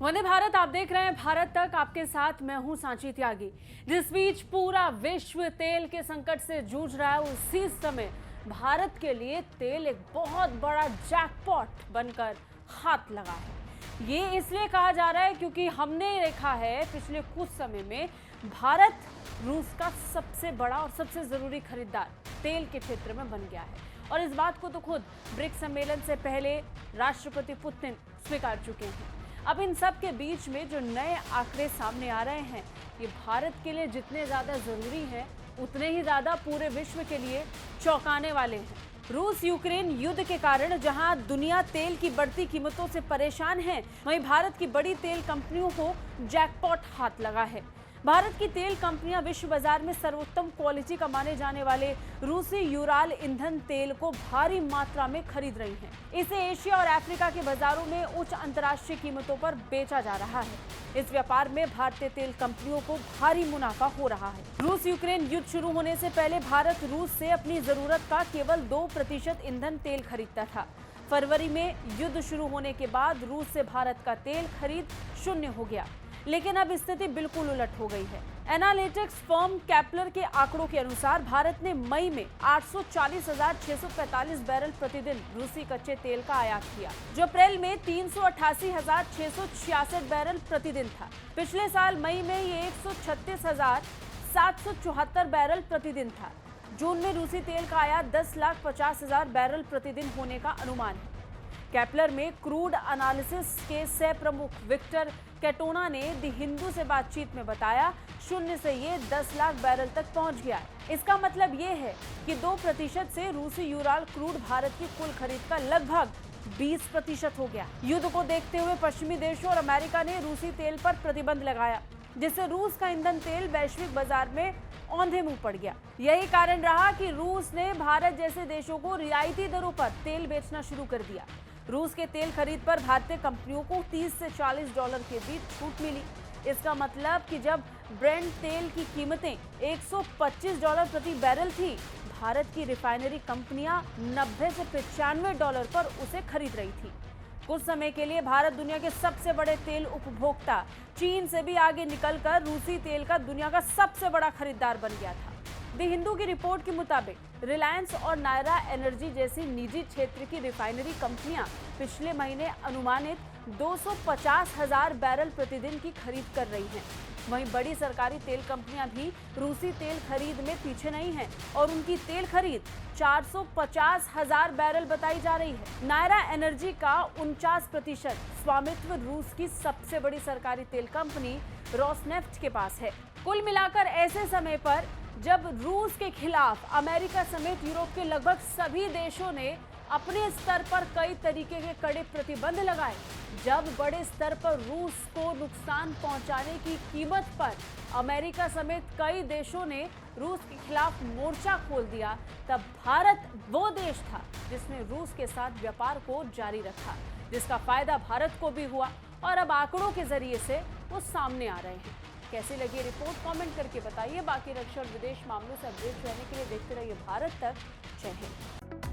वंदे भारत आप देख रहे हैं भारत तक, आपके साथ मैं हूं सांची त्यागी। जिस बीच पूरा विश्व तेल के संकट से जूझ रहा है, उसी समय भारत के लिए तेल एक बहुत बड़ा जैकपॉट बनकर हाथ लगा है। ये इसलिए कहा जा रहा है क्योंकि हमने देखा है पिछले कुछ समय में भारत रूस का सबसे बड़ा और सबसे जरूरी खरीदार तेल के क्षेत्र में बन गया है। और इस बात को तो खुद ब्रिक्स सम्मेलन से पहले राष्ट्रपति पुतिन स्वीकार चुके हैं। अब इन सब के बीच में जो नए आंकड़े सामने आ रहे हैं, ये भारत के लिए जितने ज़्यादा ज़रूरी हैं, उतने ही ज़्यादा पूरे विश्व के लिए चौंकाने वाले हैं। रूस यूक्रेन युद्ध के कारण जहां दुनिया तेल की बढ़ती कीमतों से परेशान है, वहीं भारत की बड़ी तेल कंपनियों को जैकपॉट हाथ लगा है। भारत की तेल कंपनियां विश्व बाजार में सर्वोत्तम क्वालिटी का माने जाने वाले रूसी यूराल ईंधन तेल को भारी मात्रा में खरीद रही हैं। इसे एशिया और अफ्रीका के बाजारों में उच्च अंतर्राष्ट्रीय कीमतों पर बेचा जा रहा है। इस व्यापार में भारतीय तेल कंपनियों को भारी मुनाफा हो रहा है। रूस यूक्रेन युद्ध शुरू होने से पहले भारत रूस से अपनी जरूरत का केवल 2% ईंधन तेल खरीदता था। फरवरी में युद्ध शुरू होने के बाद रूस से भारत का तेल खरीद शून्य हो गया, लेकिन अब स्थिति बिल्कुल उलट हो गई है। एनालिटिक्स फर्म कैपलर के आंकड़ों के अनुसार भारत ने मई में 840,645 बैरल प्रतिदिन रूसी कच्चे तेल का आयात किया, जो अप्रैल में 388,666 बैरल प्रतिदिन था। पिछले साल मई में ये 136,774 बैरल प्रतिदिन था। जून में रूसी तेल का आयात 10,50,000 बैरल प्रतिदिन होने का अनुमान है। कैपलर में क्रूड एनालिसिस के सह प्रमुख विक्टर कैटोना ने द हिंदू से बातचीत में बताया, शून्य से ये 10 लाख बैरल तक पहुंच गया है। इसका मतलब ये है कि 2% से रूसी यूराल क्रूड भारत की कुल खरीद का लगभग 20% हो गया। युद्ध को देखते हुए पश्चिमी देशों और अमेरिका ने रूसी तेल पर प्रतिबंध लगाया, जिससे रूस का ईंधन तेल वैश्विक बाजार में औंधे मुंह पड़ गया। यही कारण रहा कि रूस ने भारत जैसे देशों को रियायती दरों पर तेल बेचना शुरू कर दिया। रूस के तेल खरीद पर भारतीय कंपनियों को 30 से $40 के बीच छूट मिली। इसका मतलब कि जब ब्रेंट तेल की कीमतें $125 प्रति बैरल थी, भारत की रिफाइनरी कंपनियां 90 से $95 पर उसे खरीद रही थी। कुछ समय के लिए भारत दुनिया के सबसे बड़े तेल उपभोक्ता चीन से भी आगे निकलकर रूसी तेल का दुनिया का सबसे बड़ा खरीदार बन गया था। द हिंदू की रिपोर्ट के मुताबिक रिलायंस और नायरा एनर्जी जैसी निजी क्षेत्र की रिफाइनरी कंपनियां पिछले महीने अनुमानित 250,000 बैरल प्रतिदिन की खरीद कर रही हैं। वहीं बड़ी सरकारी तेल कंपनियां भी रूसी तेल खरीद में पीछे नहीं हैं और उनकी तेल खरीद 450,000 बैरल बताई जा रही है। नायरा एनर्जी का 49% स्वामित्व रूस की सबसे बड़ी सरकारी तेल कंपनी रोसनेफ्ट के पास है। कुल मिलाकर ऐसे समय पर जब रूस के खिलाफ अमेरिका समेत यूरोप के लगभग सभी देशों ने अपने स्तर पर कई तरीके के कड़े प्रतिबंध लगाए, जब बड़े स्तर पर रूस को नुकसान पहुंचाने की कीमत पर अमेरिका समेत कई देशों ने रूस के खिलाफ मोर्चा खोल दिया, तब भारत वो देश था जिसने रूस के साथ व्यापार को जारी रखा, जिसका फायदा भारत को भी हुआ और अब आंकड़ों के जरिए से वो सामने आ रहे हैं। कैसी लगी रिपोर्ट कमेंट करके बताइए। बाकी रक्षा और विदेश मामलों से अपडेट रहने के लिए देखते रहिए भारत तक। जय हिंद।